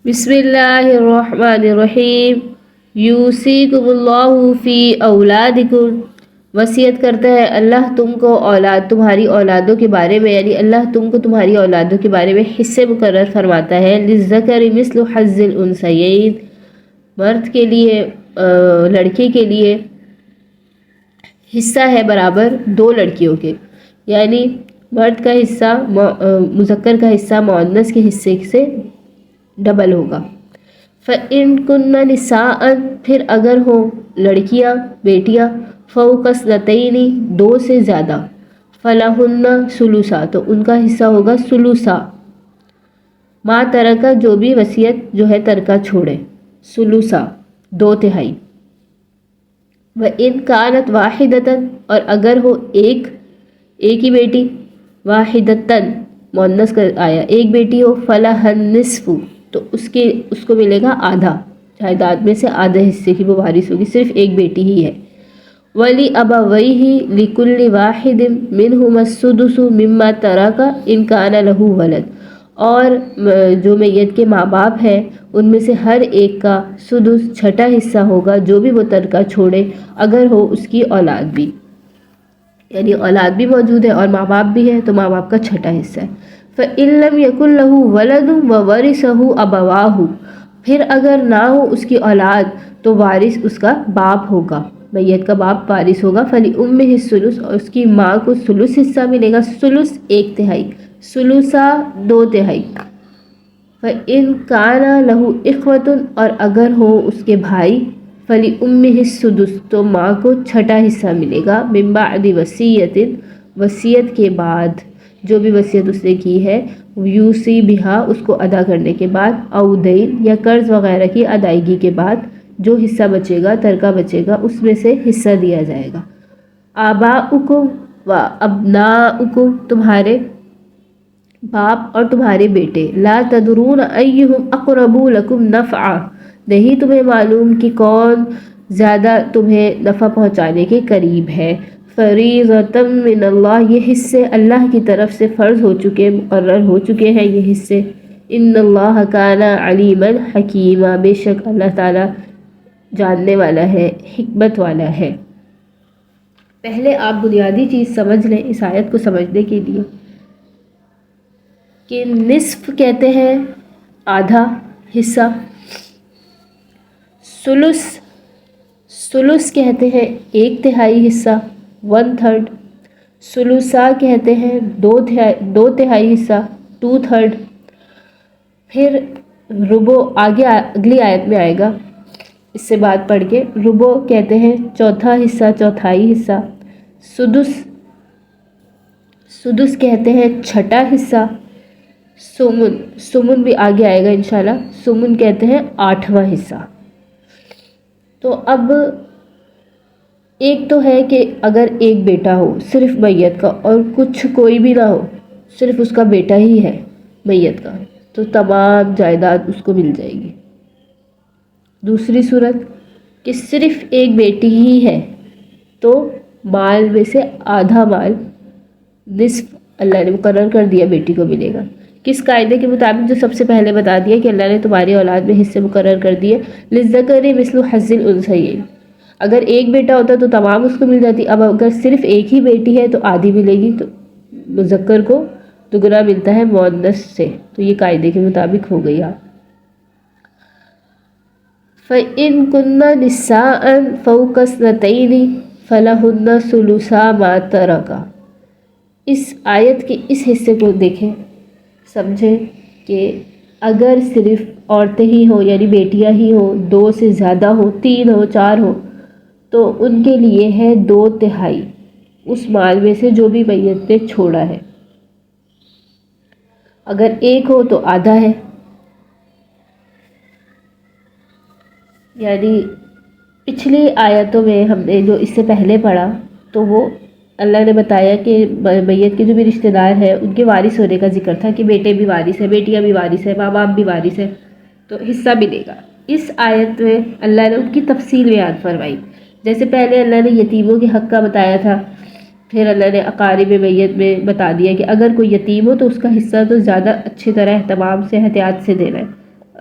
بسم اللہ الرحمن الرحیم یوصیکم اللہ فی اولادکم، وصیت کرتا ہے اللہ تم کو تمہاری اولادوں کے بارے میں، یعنی اللہ تم کو تمہاری اولادوں کے بارے میں حصے مقرر فرماتا ہے۔ للذکر مثل حظ الانثیین، مرد کے لیے لڑکے کے لیے حصہ ہے برابر دو لڑکیوں کے، یعنی مرد کا حصہ مذکر کا حصہ مؤنث کے حصے سے ڈبل ہوگا۔ فَإِن كُنَّ نِسَاءً، پھر اگر ہو لڑکیاں بیٹیاں، فَوْقَ اثْنَتَيْنِ، دو سے زیادہ، فَلَهُنَّ ثُلُثًا، تو ان کا حصہ ہوگا ثلثا، ما ترکہ، جو بھی وصیت جو ہے ترکہ چھوڑے، ثلثا دو تہائی۔ وَإِن كَانَتْ وَاحِدَةً، اور اگر ہو ایک ہی بیٹی، واحدتاً مؤنث کا آیا ایک بیٹی ہو، فَلَهَا النِّصْفُ، تو اس کو ملے گا آدھا، جائیداد میں سے آدھے حصے کی وہ وارث ہوگی، صرف ایک بیٹی ہی ہے۔ وَلِأَبَوَيْهِ لِكُلِّ وَاحِدٍ مِّنْهُمَا السُّدُسُ مِمَّا تَرَكَ إِن كَانَ لَهُ وَلَدٌ، اور جو میت کے ماں باپ ہیں ان میں سے ہر ایک کا سدس چھٹا حصہ ہوگا جو بھی وہ ترکہ چھوڑے اگر ہو اس کی اولاد بھی، یعنی اولاد بھی موجود ہے اور ماں باپ بھی ہے تو ماں باپ کا چھٹا حصہ ہے۔ فَإِن لَّمْ يَكُن لَّهُ وَلَدٌ وَوَرِثَهُ أَبَوَاهُ، پھر اگر نہ ہو اس کی اولاد تو وارث اس کا باپ ہوگا، میت کا باپ وارث ہوگا۔ فَلِأُمِّهِ الثُّلُثُ، اور اس کی ماں کو ثلث حصہ ملے گا، ثلث ایک تہائی، ثلثا دو تہائی۔ فَإِن كَانَ لَهُ إِخْوَةٌ، اور اگر ہو اس کے بھائی، فَلِأُمِّهِ السُّدُسُ، تو ماں کو چھٹا حصہ ملے گا، مِن بَعْدِ وَصِيَّةٍ، وصیت کے بعد، جو بھی وصیت اس نے کی ہے، یوصی بہا، اس کو ادا کرنے کے بعد، او دین، یا قرض وغیرہ کی ادائیگی کے بعد جو حصہ بچے گا ترکہ بچے گا اس میں سے حصہ دیا جائے گا۔ آباؤکم و ابناؤکم، تمہارے باپ اور تمہارے بیٹے، لا تدرون ایہم اقرب لکم نفعا، نہیں تمہیں معلوم کہ کون زیادہ تمہیں نفع پہنچانے کے قریب ہے۔ فریضۃ من اللہ، یہ حصے اللہ کی طرف سے فرض ہو چکے، مقرر ہو چکے ہیں یہ حصے۔ ان اللہ کان علیما حکیما، بے شک اللہ تعالی جاننے والا ہے، حکمت والا ہے۔ پہلے آپ بنیادی چیز سمجھ لیں اس آیت کو سمجھنے کے لیے کہ نصف کہتے ہیں آدھا حصہ، ثلث کہتے ہیں ایک تہائی حصہ، 1/3، ثلثا کہتے ہیں دو تہائی حصہ، 2/3۔ پھر ربع آگے اگلی آیت میں آئے گا، اس سے بات پڑھ کے، ربع کہتے ہیں چوتھا حصہ، چوتھائی حصہ، سدس کہتے ہیں چھٹا حصہ، سمن بھی آگے آئے گا انشاءاللہ، سمن کہتے ہیں 8واں حصہ۔ تو اب ایک تو ہے کہ اگر ایک بیٹا ہو صرف میت کا اور کوئی بھی نہ ہو، صرف اس کا بیٹا ہی ہے میت کا، تو تمام جائیداد اس کو مل جائے گی۔ دوسری صورت کہ صرف ایک بیٹی ہی ہے تو مال میں سے آدھا مال، نصف اللہ نے مقرر کر دیا بیٹی کو ملے گا، کس قاعدے کے مطابق؟ جو سب سے پہلے بتا دیا کہ اللہ نے تمہاری اولاد میں حصے مقرر کر دیے، للذکر مثل حظ الانثیین، اگر ایک بیٹا ہوتا تو تمام اس کو مل جاتی، اب اگر صرف ایک ہی بیٹی ہے تو آدھی ملے گی، تو مذکر کو دگنا ملتا ہے مؤنث سے، تو یہ قاعدے کے مطابق ہو گئی۔ آپ فَإِن كُنَّ نِسَاءً فَوْقَ اثْنَتَيْنِ فَلَهُنَّ ثُلُثَا مَا تَرَكَ، اس آیت کے اس حصے کو دیکھیں، سمجھیں کہ اگر صرف عورتیں ہی ہوں یعنی بیٹیاں ہی ہوں، دو سے زیادہ ہو، 3 ہو، 4 ہو، تو ان کے لیے ہے 2/3 اس مال میں سے جو بھی میت نے چھوڑا ہے۔ اگر ایک ہو تو آدھا ہے، یعنی پچھلی آیتوں میں ہم نے جو اس سے پہلے پڑھا تو وہ اللہ نے بتایا کہ میت کے جو بھی رشتہ دار ہیں ان کے وارث ہونے کا ذکر تھا کہ بیٹے بھی وارث ہیں، بیٹیاں بھی وارث ہیں، ماں باپ بھی وارث ہیں، تو حصہ ملے گا۔ اس آیت میں اللہ نے ان کی تفصیل بیان فرمائی، جیسے پہلے اللہ نے یتیموں کے حق کا بتایا تھا، پھر اللہ نے اقارب میت میں بتا دیا کہ اگر کوئی یتیم ہو تو اس کا حصہ تو زیادہ اچھی طرح اہتمام سے احتیاط سے دینا ہے،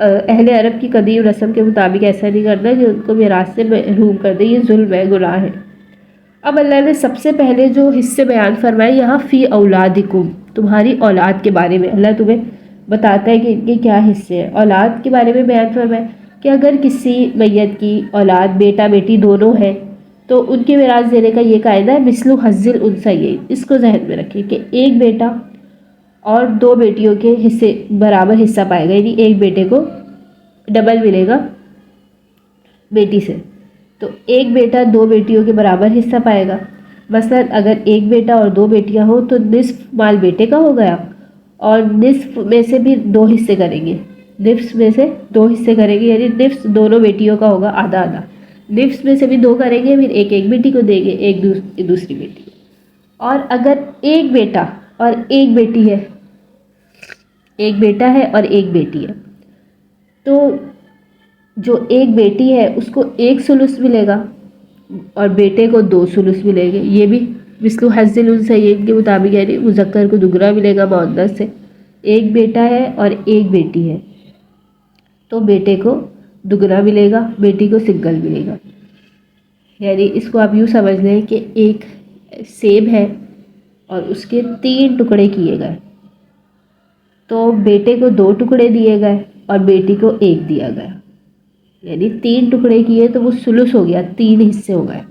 اہل عرب کی قدیم رسم کے مطابق ایسا نہیں کرنا کہ ان کو میراث سے محروم کر دے، یہ ظلم ہے، گناہ ہے۔ اب اللہ نے سب سے پہلے جو حصے بیان فرمائے یہاں فی اولادکم، تمہاری اولاد کے بارے میں اللہ تمہیں بتاتا ہے کہ ان کے کیا حصے ہیں۔ اولاد کے بارے میں بیان فرمائے کہ اگر کسی میت کی اولاد بیٹا بیٹی دونوں ہیں تو ان کے میراث دینے کا یہ قاعدہ ہے مثل حظ الانثیین، اس کو ذہن میں رکھیں کہ ایک بیٹا اور دو بیٹیوں کے حصے برابر حصہ پائے گا، یعنی ایک بیٹے کو ڈبل ملے گا بیٹی سے، تو ایک بیٹا دو بیٹیوں کے برابر حصہ پائے گا۔ مثلا اگر ایک بیٹا اور دو بیٹیاں ہوں تو نصف مال بیٹے کا ہو گیا، اور نصف میں سے بھی دو حصے کریں گے، نصف میں سے دو حصے کریں گے، یعنی نصف دونوں بیٹیوں کا ہوگا آدھا آدھا، نصف میں سے بھی دو کریں گے، پھر ایک ایک بیٹی کو دیں گے، ایک دوسری بیٹی کو۔ اور اگر ایک بیٹا اور ایک بیٹی ہے، ایک بیٹا ہے اور ایک بیٹی ہے، تو جو ایک بیٹی ہے اس کو ایک ثلث ملے گا اور بیٹے کو دو ثلث ملے گے، یہ بھی مثل حظ الانثیین کے مطابق، یعنی مذکر کو دگنا ملے گا مؤنث سے۔ ایک بیٹا ہے اور ایک بیٹی ہے تو بیٹے کو دگنا ملے گا، بیٹی کو سنگل ملے گا۔ یعنی اس کو آپ یوں سمجھ لیں کہ ایک سیب ہے اور اس کے 3 ٹکڑے کیے گئے، تو بیٹے کو 2 ٹکڑے دیے گئے اور بیٹی کو 1 دیا گیا، یعنی 3 ٹکڑے کیے تو وہ ثلث ہو گیا، 3 حصے ہو گئے۔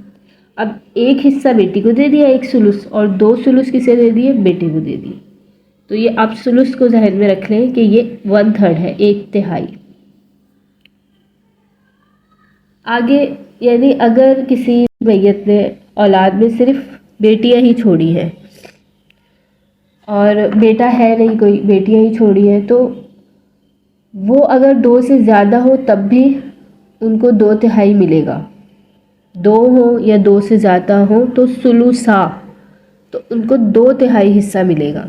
اب ایک حصہ بیٹی کو دے دیا، ایک ثلث، اور 2 ثلث کسے دے دیے؟ بیٹے کو دے دیے۔ تو یہ آپ ثلث کو ذہن میں رکھ لیں کہ یہ 1/3 ہے، 1/3۔ آگے یعنی اگر کسی میت نے اولاد میں صرف بیٹیاں ہی چھوڑی ہیں اور بیٹا ہے نہیں، کوئی بیٹیاں ہی چھوڑی ہیں، تو وہ اگر 2 سے زیادہ ہو تب بھی ان کو 2/3 ملے گا، 2 ہو یا 2 سے زیادہ ہو تو ثلثا، تو ان کو 2/3 حصہ ملے گا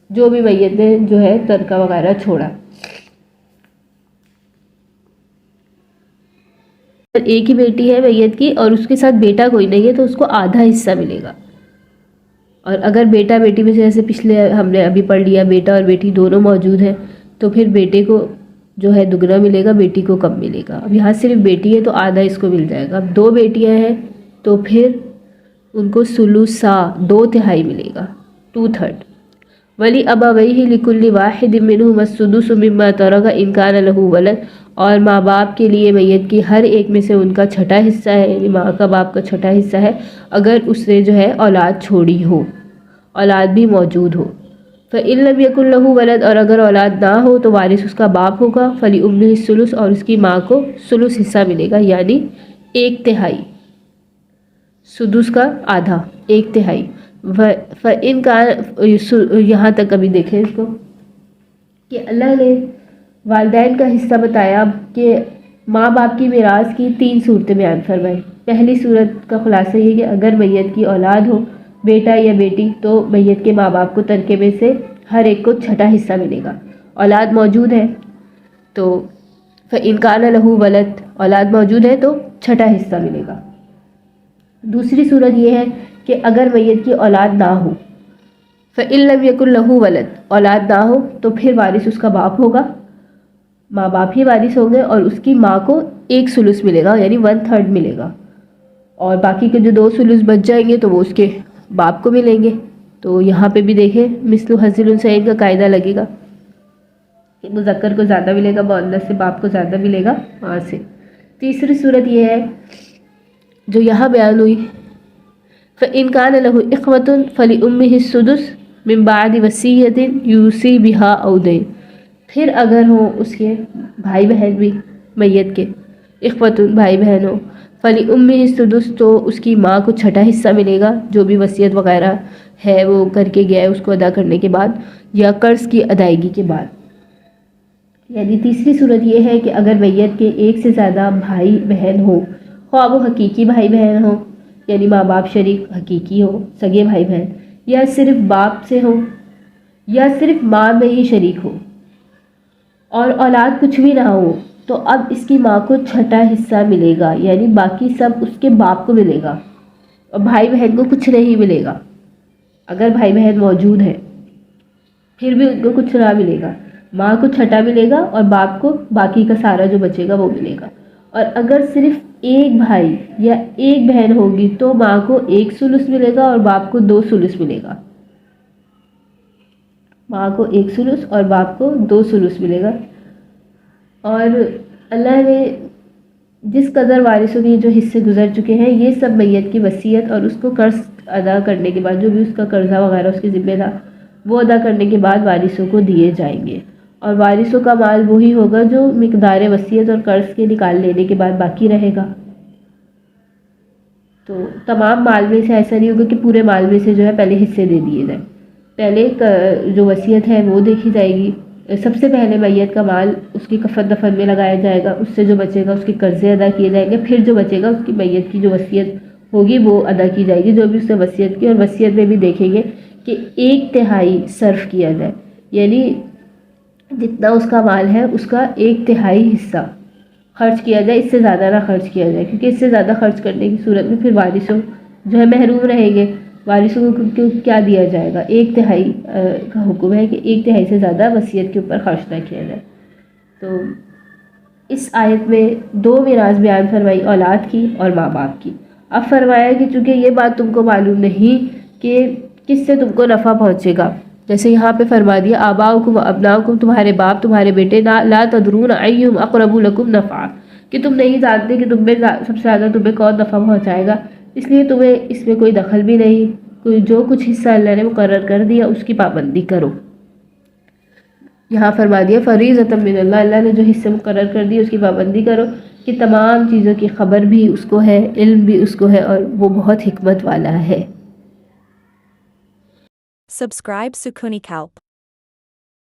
جو بھی میت نے جو ہے ترکہ وغیرہ چھوڑا۔ ایک ہی بیٹی ہے میت کی اور اس کے ساتھ بیٹا کوئی نہیں ہے تو اس کو آدھا حصہ ملے گا، اور اگر بیٹا بیٹی میں سے جیسے پچھلے ہم نے ابھی پڑھ لیا بیٹا اور بیٹی دونوں موجود ہیں تو پھر بیٹے کو جو ہے دگنا ملے گا، بیٹی کو کم ملے گا۔ اب یہاں صرف بیٹی ہے تو آدھا اس کو مل جائے گا، اب 2 بیٹیاں ہیں تو پھر ان کو ثلثا 2/3 ملے گا، 2/3۔ ولی ابویہ لکل واحد منہما السدس مما ترک ان کان لہ ولد، اور ماں باپ کے لیے میت کی ہر ایک میں سے ان کا چھٹا حصہ ہے، یعنی ماں کا باپ کا چھٹا حصہ ہے اگر اس نے جو ہے اولاد چھوڑی ہو، اولاد بھی موجود ہو۔ فإن لم يكن له ولد، اور اگر اولاد نہ ہو تو وارث اس کا باپ ہوگا، فلأمہ الثلث، اور اس کی ماں کو ثلث حصہ ملے گا، یعنی 1/3، سدس کا آدھا، 1/3۔ فإن کان، یہاں تک ابھی دیکھیں اس کو کہ اللہ نے والدین کا حصہ بتایا کہ ماں باپ کی میراث کی 3 صورتیں بیان فرمائی۔ پہلی صورت کا خلاصہ یہ کہ اگر میت کی اولاد ہو، بیٹا یا بیٹی، تو میت کے ماں باپ کو ترکے میں سے ہر ایک کو چھٹا حصہ ملے گا۔ اولاد موجود ہے تو فإن کان لہ ولد، اولاد موجود ہے تو چھٹا حصہ ملے گا۔ دوسری صورت یہ ہے کہ اگر میت کی اولاد نہ ہو، فإن لم يكن له ولد، اولاد نہ ہو تو پھر وارث اس کا باپ ہوگا، ماں باپ ہی وارث ہوں گے، اور اس کی ماں کو 1 ثلث ملے گا، یعنی 1/3 ملے گا، اور باقی کے جو 2 ثلث بچ جائیں گے تو وہ اس کے باپ کو ملیں گے۔ تو یہاں پہ بھی دیکھیں مثل حظ الانثیین کا قاعدہ لگے گا کہ مذکر کو زیادہ ملے گا مؤنث سے، باپ کو زیادہ ملے گا ماں سے۔ تیسری صورت یہ ہے جو یہاں بیان ہوئی، فإن کان لہ اخوۃ فلأمہ السدس من بعد وصیۃ یوصی بها او دین، پھر اگر ہو اس کے بھائی بہن بھی میت کے، اخوۃ بھائی بہن ہو، فلأمہ السدس، تو اس کی ماں کو چھٹا حصہ ملے گا، جو بھی وصیت وغیرہ ہے وہ کر کے گیا ہے اس کو ادا کرنے کے بعد یا قرض کی ادائیگی کے بعد۔ یعنی تیسری صورت یہ ہے کہ اگر میت کے 1 سے زیادہ بھائی بہن ہو، خواہ وہ حقیقی بھائی بہن ہو یعنی ماں باپ شریک حقیقی ہو، سگے بھائی بہن، یا صرف باپ سے ہو یا صرف ماں میں ہی شریک ہو، اور اولاد کچھ بھی نہ ہو، تو اب اس کی ماں کو چھٹا حصہ ملے گا، یعنی باقی سب اس کے باپ کو ملے گا اور بھائی بہن کو کچھ نہیں ملے گا۔ اگر بھائی بہن موجود ہیں پھر بھی ان کو کچھ نہ ملے گا۔ ماں کو چھٹا ملے گا اور باپ کو باقی کا سارا جو بچے گا وہ ملے گا. اور اگر صرف ایک بھائی یا ایک بہن ہوگی تو ماں کو 1 ملے گا اور باپ کو 2 ملے گا. ماں کو 1 اور باپ کو 2 ملے گا. اور اللہ نے جس قدر وارثوں کے جو حصے گزر چکے ہیں یہ سب میت کی وصیت اور اس کو قرض ادا کرنے کے بعد جو بھی اس کا قرضہ وغیرہ اس کے ذمہ تھا وہ ادا کرنے کے بعد وارثوں کو دیے جائیں گے. اور وارثوں کا مال وہی ہوگا جو مقدار وصیت اور قرض کے نکال لینے کے بعد باقی رہے گا. تو تمام مال میں سے ایسا نہیں ہوگا کہ پورے مال میں سے جو ہے پہلے حصے دے دیے جائیں. پہلے جو وصیت ہے وہ دیکھی جائے گی. سب سے پہلے میت کا مال اس کی کفن دفن میں لگایا جائے گا. اس سے جو بچے گا اس کے قرضے ادا کیے جائیں گے. پھر جو بچے گا اس کی میت کی جو وصیت ہوگی وہ ادا کی جائے گی جو بھی اس نے وصیت کی. اور وصیت میں بھی دیکھیں گے کہ 1/3 صرف کیا جائے, یعنی جتنا اس کا مال ہے اس کا 1/3 حصہ خرچ کیا جائے. اس سے زیادہ نہ خرچ کیا جائے کیونکہ اس سے زیادہ خرچ کرنے کی صورت میں پھر وارثوں جو ہے محروم رہیں گے. وارثوں کو کیا دیا جائے گا؟ 1/3 کا حکم ہے کہ 1/3 سے زیادہ وصیت کے اوپر خرچ نہ کیا جائے. تو اس آیت میں 2 میراث بیان فرمائی, اولاد کی اور ماں باپ کی. اب فرمایا کہ چونکہ یہ بات تم کو معلوم نہیں کہ کس سے تم کو نفع پہنچے گا, جیسے یہاں پہ فرما دیا آباؤکم و ابناؤکم, تمہارے باپ تمہارے بیٹے, لا تدرون ایہم اقرب لکم نفعا, کہ تم نہیں جانتے کہ تم میں سب سے زیادہ تمہیں کون نفع پہنچائے گا, اس لیے تمہیں اس میں کوئی دخل بھی نہیں. کوئی جو کچھ حصہ اللہ نے مقرر کر دیا اس کی پابندی کرو. یہاں فرما دیا فریضۃ من اللہ, اللہ نے جو حصے مقرر کر دی اس کی پابندی کرو کہ تمام چیزوں کی خبر بھی اس کو ہے, علم بھی اس کو ہے, اور وہ بہت حکمت والا ہے. Subscribe Sukhuni Kalp.